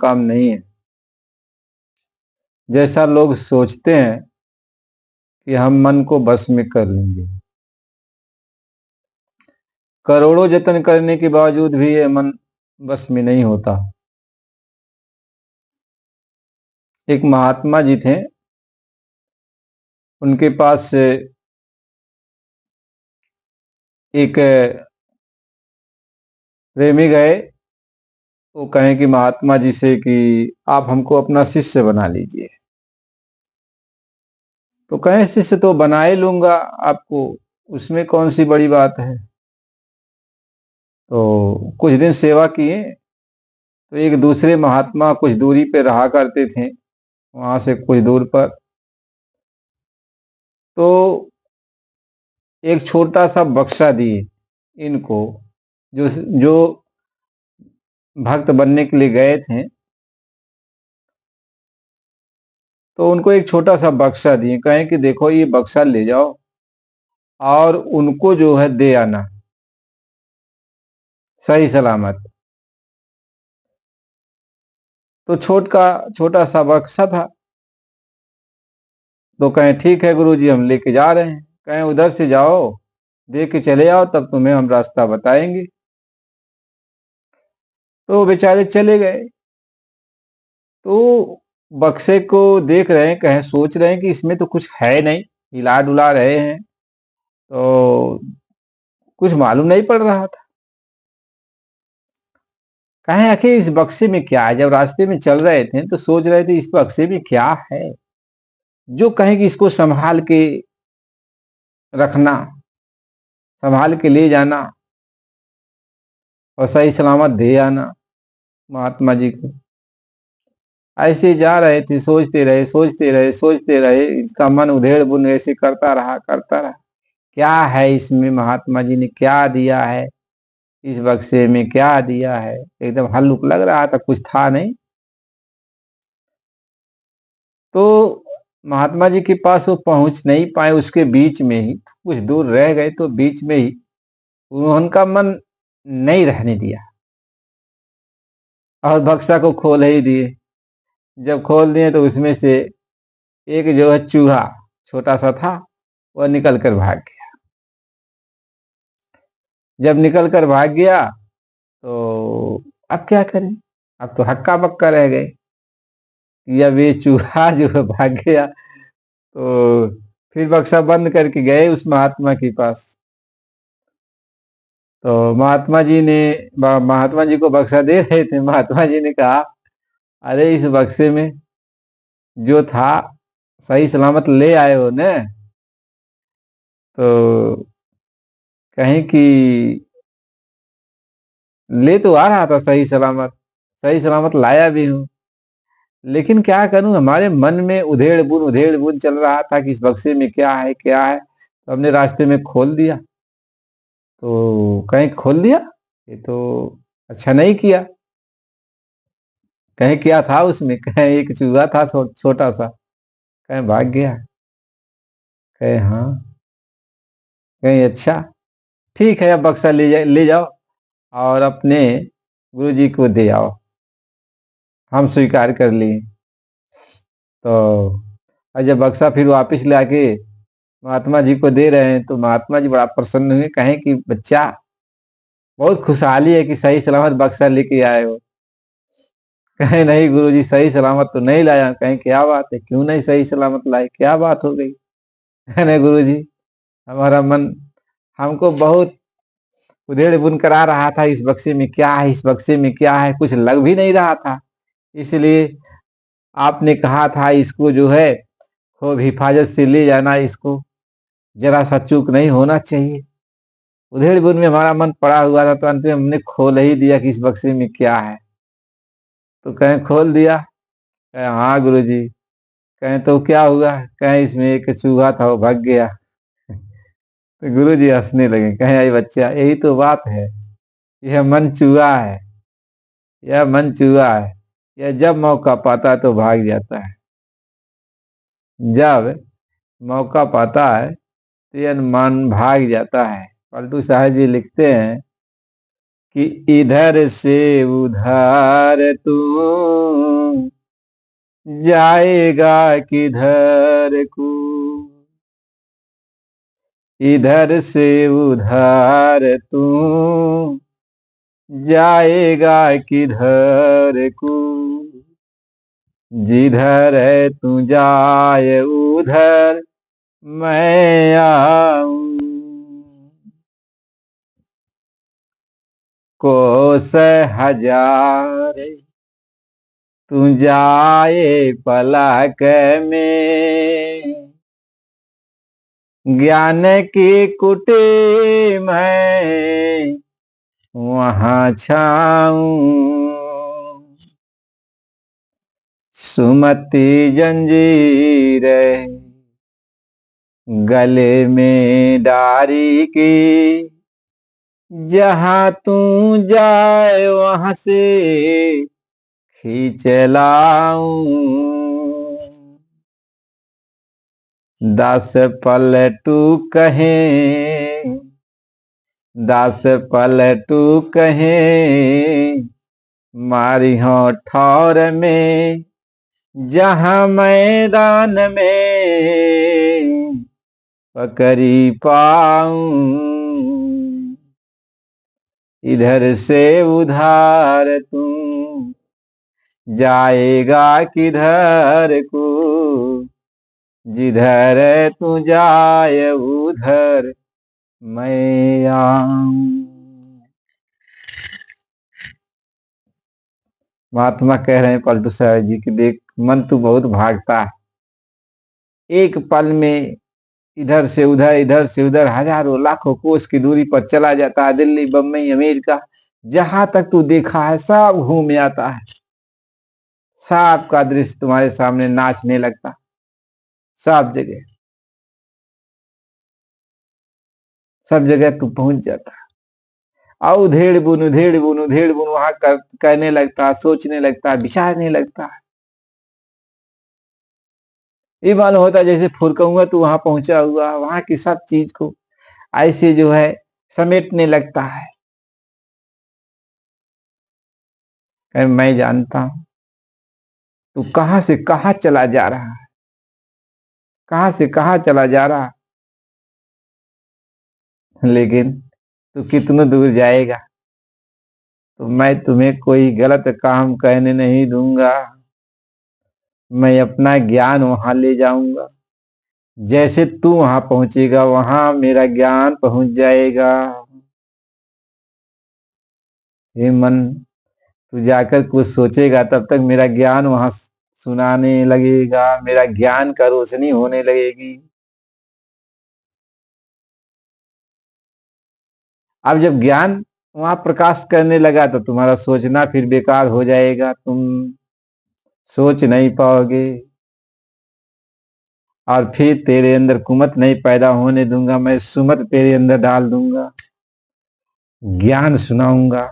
काम नहीं है। जैसा लोग सोचते हैं कि हम मन को बस में कर लेंगे, करोड़ों यत्न करने के बावजूद भी ये मन बस में नहीं होता। एक महात्मा जी थे, उनके पास एक प्रेमी गए। वो कहें कि महात्मा जी से कि आप हमको अपना शिष्य बना लीजिए। तो कहें शिष्य तो बना ही लूंगा आपको, उसमें कौन सी बड़ी बात है। तो कुछ दिन सेवा किए। तो एक दूसरे महात्मा कुछ दूरी पे रहा करते थे, वहां से कुछ दूर पर। तो एक छोटा सा बक्सा दिए इनको, जो जो भक्त बनने के लिए गए थे। तो उनको एक छोटा सा बक्सा दिए, कहें कि देखो ये बक्सा ले जाओ और उनको जो है दे आना सही सलामत। तो छोटा सा बक्सा था। तो कहें ठीक है गुरुजी, हम लेके जा रहे हैं। कहें उधर से जाओ, दे के चले आओ, तब तुम्हें हम रास्ता बताएंगे। तो बेचारे चले गए। तो बक्से को देख रहे हैं, कहें सोच रहे हैं कि इसमें तो कुछ है नहीं, हिला डुला रहे हैं तो कुछ मालूम नहीं पड़ रहा था। कहें आखिर इस बक्से में क्या है। जब रास्ते में चल रहे थे तो सोच रहे थे इस बक्से में क्या है, जो कहें कि इसको संभाल के रखना, संभाल के ले जाना और सही सलामत दे आना महात्मा जी को। ऐसे जा रहे थे, सोचते रहे सोचते रहे सोचते रहे, इसका मन उधेड़ बुन ऐसे करता रहा करता रहा। क्या है इसमें, महात्मा जी ने क्या दिया है, इस बक्से में क्या दिया है। एकदम हल्लुक लग रहा था, कुछ था नहीं। तो महात्मा जी के पास वो पहुंच नहीं पाए, उसके बीच में ही कुछ दूर रह गए। तो बीच में ही उनका मन नहीं रहने दिया और बक्सा को खोल ही दिए। जब खोल दिए तो उसमें से एक जो है चूहा छोटा सा था, वह निकल कर भाग गया। जब निकल कर भाग गया तो अब क्या करें, अब तो हक्का बक्का रह गए कि अब ये चूहा जो है भाग गया। तो फिर बक्सा बंद करके गए उस महात्मा के पास। तो महात्मा जी को बक्सा दे रहे थे। महात्मा जी ने कहा, अरे इस बक्से में जो था सही सलामत ले आए हो न। तो कहीं कि ले तो आ रहा था सही सलामत लाया भी हूं, लेकिन क्या करूं, हमारे मन में उधेड़ बुन चल रहा था कि इस बक्से में क्या है क्या है। तो हमने रास्ते में खोल दिया। तो कहीं खोल दिया, ये तो अच्छा नहीं किया। कहीं क्या था उसमें, कहीं एक चूहा था छोटा सा, कहीं भाग गया। कहे हाँ, कहीं अच्छा ठीक है, अब बक्सा ले जाओ और अपने गुरु जी को दे आओ, हम स्वीकार कर लिए। तो और जब बक्सा फिर वापस लाके महात्मा जी को दे रहे हैं तो महात्मा जी बड़ा प्रसन्न हुए, कहें कि बच्चा बहुत खुशहाली है कि सही सलामत बक्सा लेके आए हो। कहे नहीं गुरु जी, सही सलामत तो नहीं लाया। कहें क्या बात है, क्यों नहीं सही सलामत लाए, क्या बात हो गई। कहने गुरु जी, हमारा मन हमको बहुत उधेड़ बुन करा रहा था, इस बक्से में क्या है, इस बक्से में क्या है, कुछ लग भी नहीं रहा था। इसलिए आपने कहा था इसको जो है खूब हिफाजत से ले जाना, इसको जरा सा चूक नहीं होना चाहिए। उधेड़ बुन में हमारा मन पड़ा हुआ था, तो अंत में हमने खोल ही दिया कि इस बक्से में क्या है। तो कहें खोल दिया। कहें हाँ गुरु जी। कहें तो क्या हुआ। कहें इसमें एक चूहा था, वो भाग गया। तो गुरु जी हंसने लगे, कहें अरे बच्चा, यही तो बात है, यह मन चूहा है, यह मन चूहा है। यह जब मौका पाता है तो भाग जाता है, जब मौका पाता है तो यह मन भाग जाता है। पलटू साहब जी लिखते हैं कि इधर से उधर तू जाएगा किधर को, इधर से उधर तू जाएगा किधर को, जिधर है तू जाए उधर मैं आऊं। कोस हजार तू जाए पलक में, ज्ञान की कुटी में वहां छाऊं। सुमति जंजीर गले में डारी की, जहां तू जाए वहां से खींच लाऊं। दस पलटू कहें, दस पलटू कहें मारी हो ठौर में, जहां मैदान में पकड़ी पाऊं। इधर से उधार तू जाएगा किधर को, जिधर तू जाए उधर मैं आऊं। महात्मा कह रहे हैं पलटू साहब जी कि देख मन तू बहुत भागता है, एक पल में इधर से उधर हजारों लाखों कोस की दूरी पर चला जाता है। दिल्ली, बम्बई, अमेरिका, जहां तक तू देखा है सब घूम आता है। सब का दृश्य तुम्हारे सामने नाचने लगता, सब जगह सब जगह तू पहुंच जाता। और उधेड़ बुन वहां कहने लगता, सोचने लगता, विचारने लगता। ये मालूम होता जैसे फुरकऊंगा तू वहां पहुंचा हुआ, वहां की सब चीज को ऐसे जो है समेटने लगता है। मैं जानता हूं तू कहां से कहां चला जा रहा है, कहां से कहां चला जा रहा, लेकिन तू कितने दूर जाएगा तो मैं तुम्हें कोई गलत काम कहने नहीं दूंगा। मैं अपना ज्ञान वहां ले जाऊंगा, जैसे तू वहां पहुंचेगा वहां मेरा ज्ञान पहुंच जाएगा। हे मन, तू जाकर कुछ सोचेगा तब तक मेरा ज्ञान वहां सुनाने लगेगा, मेरा ज्ञान का रोशनी होने लगेगी। अब जब ज्ञान वहां प्रकाश करने लगा तो तुम्हारा सोचना फिर बेकार हो जाएगा, तुम सोच नहीं पाओगे और फिर तेरे अंदर कुमत नहीं पैदा होने दूंगा। मैं सुमत तेरे अंदर डाल दूंगा, ज्ञान सुनाऊंगा,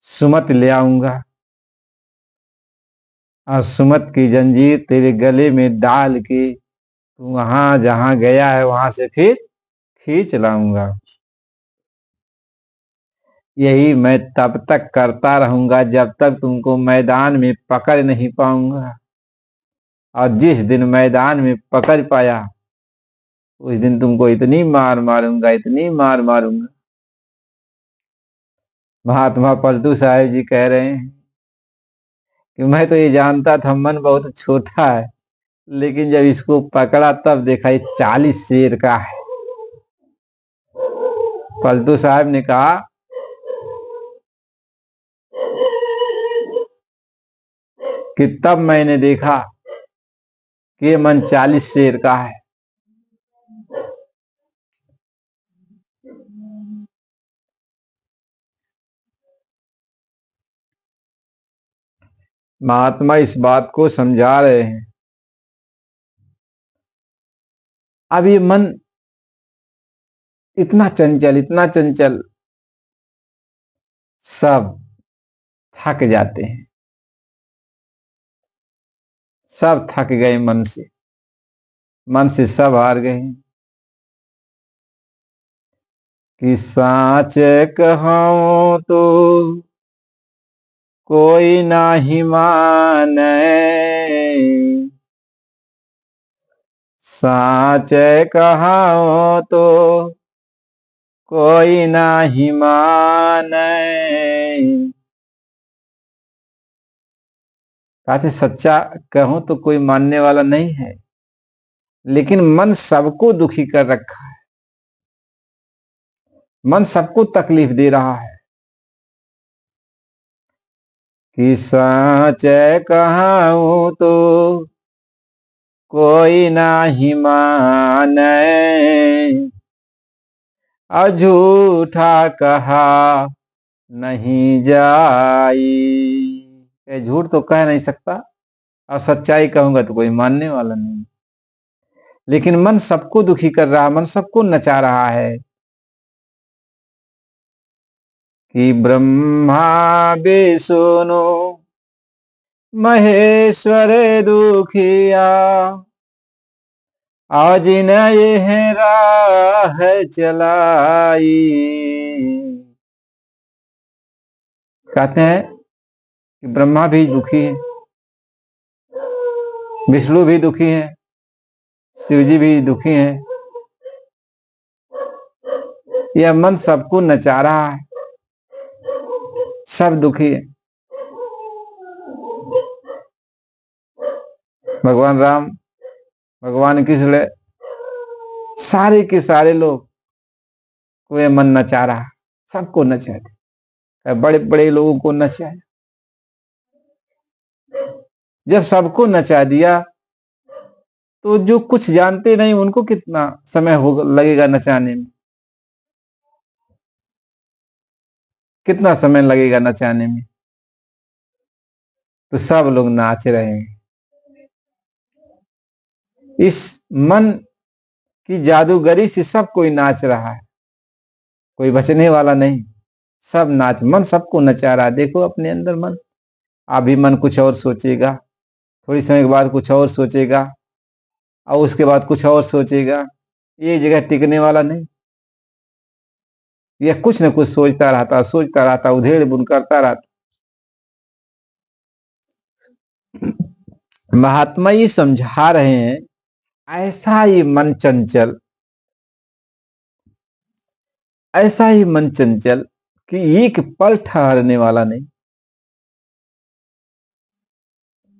सुमत ले आऊंगा और सुमत की जंजीर तेरे गले में डाल के तू वहां जहां गया है वहां से फिर खींच लाऊंगा। यही मैं तब तक करता रहूंगा जब तक तुमको मैदान में पकड़ नहीं पाऊंगा, और जिस दिन मैदान में पकड़ पाया उस दिन तुमको इतनी मार मारूंगा, इतनी मार मारूंगा। महात्मा पलटू साहब जी कह रहे हैं कि मैं तो ये जानता था मन बहुत छोटा है, लेकिन जब इसको पकड़ा तब देखा ये 40 शेर का है। पलटू साहब ने कहा कि तब मैंने देखा कि ये मन 40 शेर का है। महात्मा इस बात को समझा रहे हैं। अब ये मन इतना चंचल, इतना चंचल, सब थक जाते हैं, सब थक गए मन से सब हार गए कि साच कहूं तो कोई नाही माने, साच कहाओ तो कोई नाही माने। कहते सच्चा कहूं तो कोई मानने वाला नहीं है, लेकिन मन सबको दुखी कर रखा है, मन सबको तकलीफ दे रहा है। कि सच कहाऊं तो कोई नाही माने, और झूठा कहा नहीं जाई। झूठ तो कह नहीं सकता, और सच्चाई कहूंगा तो कोई मानने वाला नहीं। लेकिन मन सबको दुखी कर रहा है, मन सबको नचा रहा है। कि ब्रह्मा विष्णु महेश्वर दुखिया, आज न ये राह चलाई। कहते हैं कि ब्रह्मा भी दुखी है, विष्णु भी दुखी है, शिव जी भी दुखी है। यह मन सबको नचा रहा है, सब दुखी है। भगवान राम, भगवान कृष्ण, सारे के सारे लोग को यह मन नचा रहा, सबको नचाए, बड़े बड़े लोगों को नचाए। जब सबको नचा दिया तो जो कुछ जानते नहीं उनको कितना समय हो लगेगा नचाने में, कितना समय लगेगा नचाने में। तो सब लोग नाच रहे हैं। इस मन की जादूगरी से सब कोई नाच रहा है, कोई बचने वाला नहीं, सब नाच, मन सबको नचा रहा है। देखो अपने अंदर मन, अभी मन कुछ और सोचेगा, थोड़ी समय के बाद कुछ और सोचेगा, और उसके बाद कुछ और सोचेगा। ये जगह टिकने वाला नहीं, यह कुछ न कुछ सोचता रहता, उधेड़ बुन करता रहता। महात्मा ये समझा रहे हैं, ऐसा ही मन चंचल, ऐसा ही मन चंचल कि एक पल ठहरने वाला नहीं।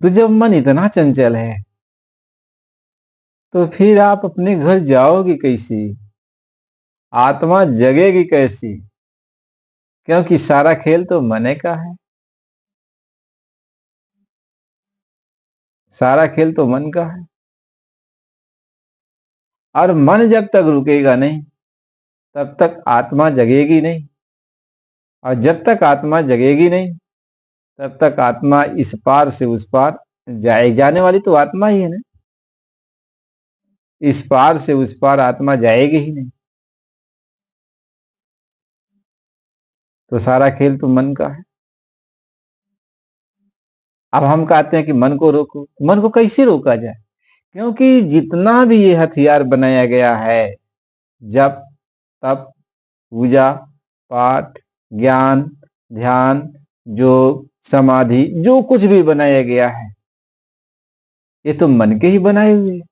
तो जब मन इतना चंचल है तो फिर आप अपने घर जाओगे कैसे, आत्मा जगेगी कैसी? क्योंकि सारा खेल तो मन का है, सारा खेल तो मन का है। और मन जब तक रुकेगा नहीं तब तक आत्मा जगेगी नहीं, और जब तक आत्मा जगेगी नहीं तब तक आत्मा इस पार से उस पार जाने वाली तो आत्मा ही है ना। इस पार से उस पार आत्मा जाएगी ही नहीं। तो सारा खेल तो मन का है। अब हम कहते हैं कि मन को रोको, मन को कैसे रोका जाए? क्योंकि जितना भी ये हथियार बनाया गया है, जप तप पूजा पाठ ज्ञान ध्यान योग समाधि, जो कुछ भी बनाया गया है ये तो मन के ही बनाए हुए हैं।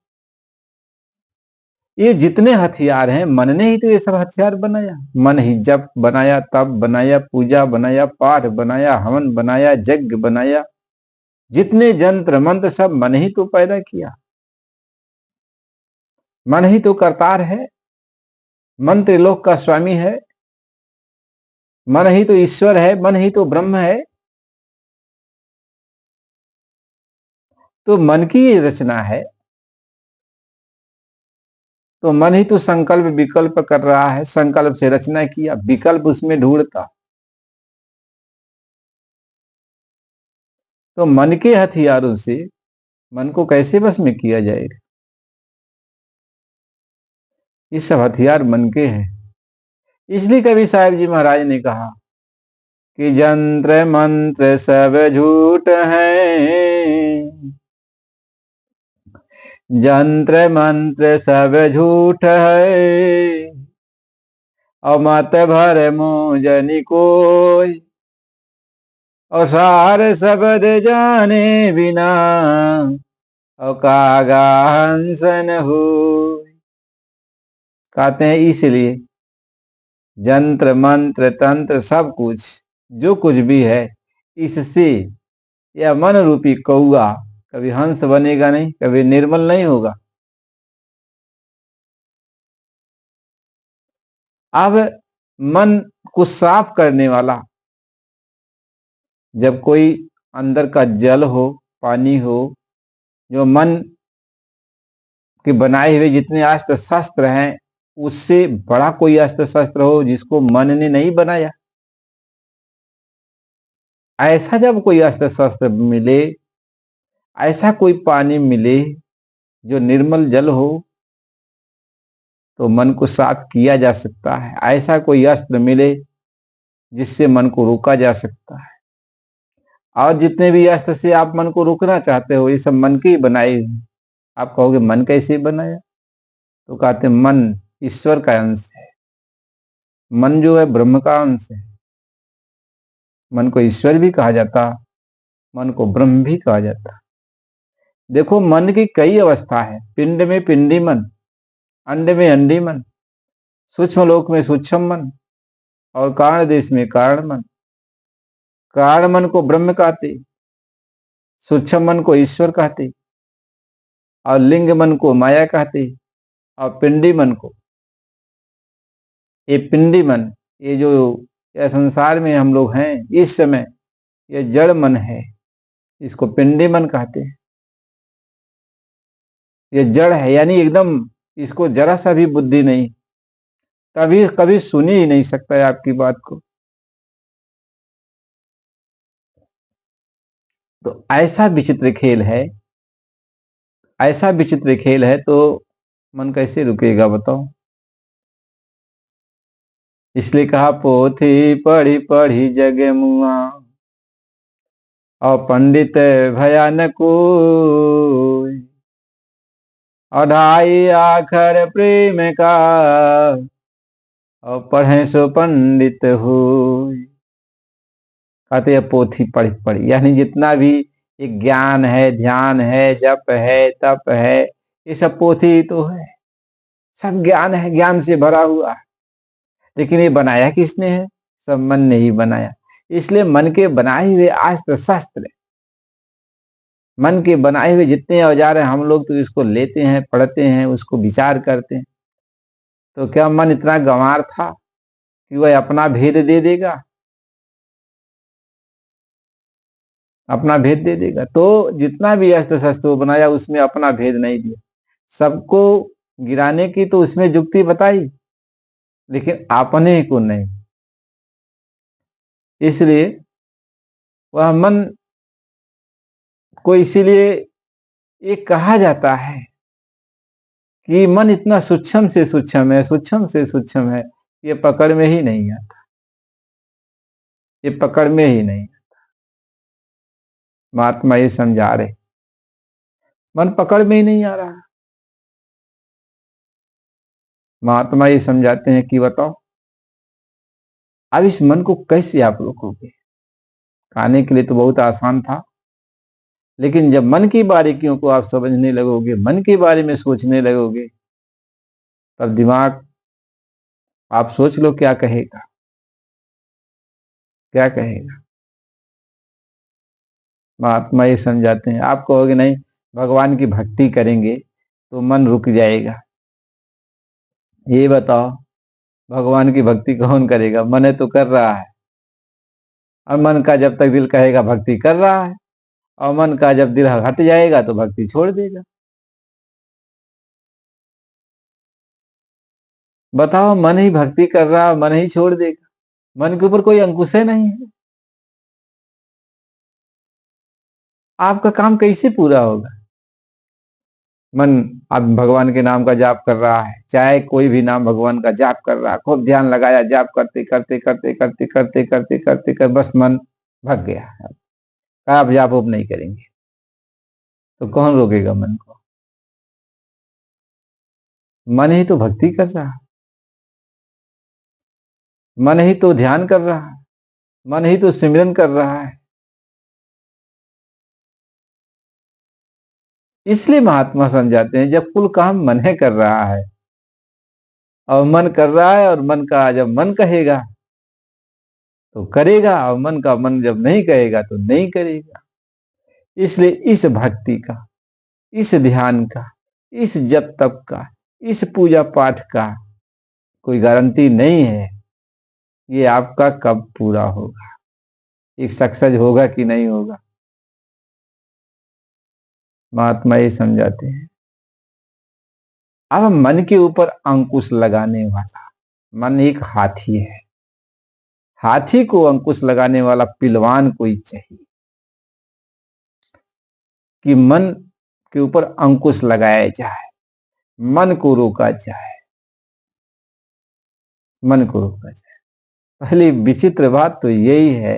ये जितने हथियार हैं मन ने ही तो ये सब हथियार बनाया। मन ही जप बनाया, तप बनाया, पूजा बनाया, पाठ बनाया, हवन बनाया, यज्ञ बनाया, जितने जंत्र मंत्र सब मन ही तो पैदा किया। मन ही तो करतार है, मन त्रिलोक का स्वामी है, मन ही तो ईश्वर है, मन ही तो ब्रह्म है। तो मन की ये रचना है, तो मन ही तो संकल्प विकल्प कर रहा है, संकल्प से रचना किया, विकल्प उसमें ढूंढता। तो मन के हथियारों से मन को कैसे बस में किया जाएगा? ये सब हथियार मन के हैं। इसलिए कवि साहिब जी महाराज ने कहा कि जंत्र मंत्र सब झूठ हैं, जंत्र मंत्र सब झूठ है, और मत भर मुझ जनि कोय, और सार शब्द जाने बिना, और कागा हंसन हो। कहते हैं इसलिए जंत्र मंत्र तंत्र सब कुछ जो कुछ भी है, इससे यह मन रूपी कौआ कभी हंस बनेगा नहीं, कभी निर्मल नहीं होगा। अब मन को साफ करने वाला, जब कोई अंदर का जल हो, पानी हो, जो मन के बनाए हुए जितने अस्त्र शस्त्र हैं, उससे बड़ा कोई अस्त्र शस्त्र हो जिसको मन ने नहीं बनाया, ऐसा जब कोई अस्त्र शस्त्र मिले, ऐसा कोई पानी मिले जो निर्मल जल हो, तो मन को साफ किया जा सकता है। ऐसा कोई अस्त्र मिले जिससे मन को रोका जा सकता है। और जितने भी अस्त्र से आप मन को रोकना चाहते हो, ये सब मन के ही बनाए हुए। आप कहोगे मन कैसे बनाया, तो कहते मन ईश्वर का अंश है। मन जो है ब्रह्म का अंश है। मन को ईश्वर भी कहा जाता, मन को ब्रह्म भी कहा जाता। देखो मन की कई अवस्था है। पिंड में पिंडी मन, अंड में अंडी मन, सूक्ष्म लोक में सूक्ष्म मन, और कारण देश में कारण मन। कारण मन को ब्रह्म कहते, सूक्ष्म मन को ईश्वर कहते, और लिंग मन को माया कहते, और पिंडी मन को, ये पिंडी मन, ये जो यह संसार में हम लोग हैं इस समय, ये जड़ मन है, इसको पिंडी मन कहते हैं। ये जड़ है, यानी एकदम इसको जरा सा भी बुद्धि नहीं, कभी कभी सुनी ही नहीं सकता है आपकी बात को। तो ऐसा विचित्र खेल है, ऐसा विचित्र खेल है, तो मन कैसे रुकेगा बताओ। इसलिए कहा पोथी पढ़ी पढ़ी जग मुआ, और पंडित भयानक कोई, अढ़ाई आखर प्रेम का, और पढ़े सो पंडित हो। कहते हैं पोथी पढ़ी पढ़ी, यानी जितना भी ये ज्ञान है, ध्यान है, जप है, तप है, ये सब पोथी तो है, सब ज्ञान है, ज्ञान से भरा हुआ है। लेकिन ये बनाया किसने है? सब मन ने ही बनाया। इसलिए मन के बनाए हुए अस्त्र शस्त्र, मन के बनाए हुए जितने औजार हैं, हम लोग तो इसको लेते हैं, पढ़ते हैं, उसको विचार करते हैं। तो क्या मन इतना गंवार था कि वह अपना भेद दे देगा? अपना भेद दे देगा? तो जितना भी अस्त्र शस्त्र वो बनाया, उसमें अपना भेद नहीं दिया। सबको गिराने की तो उसमें युक्ति बताई, लेकिन अपने को नहीं। इसलिए वह मन को इसीलिए ये कहा जाता है कि मन इतना सूक्ष्म से सूक्ष्म है, सूक्ष्म से सूक्ष्म है, ये पकड़ में ही नहीं आता, ये पकड़ में ही नहीं। महात्मा ये समझा रहे, मन पकड़ में ही नहीं आ रहा। महात्मा ये समझाते हैं कि बताओ अब इस मन को कैसे आप रोकोगे। खाने के लिए तो बहुत आसान था, लेकिन जब मन की बारीकियों को आप समझने लगोगे, मन के बारे में सोचने लगोगे, तब दिमाग, आप सोच लो क्या कहेगा, क्या कहेगा। महात्मा ये समझाते हैं, आप कहोगे नहीं भगवान की भक्ति करेंगे तो मन रुक जाएगा। ये बताओ भगवान की भक्ति कौन करेगा? मन तो कर रहा है, और मन का जब तक दिल कहेगा भक्ति कर रहा है, और मन का जब दिल हट जाएगा तो भक्ति छोड़ देगा। बताओ, मन ही भक्ति कर रहा है, मन ही छोड़ देगा? मन के ऊपर कोई अंकुश नहीं है, आपका काम कैसे पूरा होगा? मन अब भगवान के नाम का जाप कर रहा है, चाहे कोई भी नाम भगवान का जाप कर रहा है, खूब ध्यान लगाया, जाप करते करते करते करते करते करते करते कर बस मन भग गया, आप जाप उप नहीं करेंगे, तो कौन रोकेगा मन को? मन ही तो भक्ति कर रहा है, मन ही तो ध्यान कर रहा है, मन ही तो सिमरन कर रहा है। इसलिए महात्मा समझाते हैं जब कुल काम मन है कर रहा है और मन कर रहा है और मन का जब मन कहेगा तो करेगा और मन जब नहीं कहेगा तो नहीं करेगा। इसलिए इस भक्ति का, इस ध्यान का, इस जप तप का, इस पूजा पाठ का कोई गारंटी नहीं है ये आपका कब पूरा होगा, एक सक्सेस होगा कि नहीं होगा। महात्मा ये समझाते हैं। अब मन के ऊपर अंकुश लगाने वाला, मन एक हाथी है, हाथी को अंकुश लगाने वाला पिलवान कोई चाहिए कि मन के ऊपर अंकुश लगाया जाए, मन को रोका जाए, मन को रोका जाए। पहली विचित्र बात तो यही है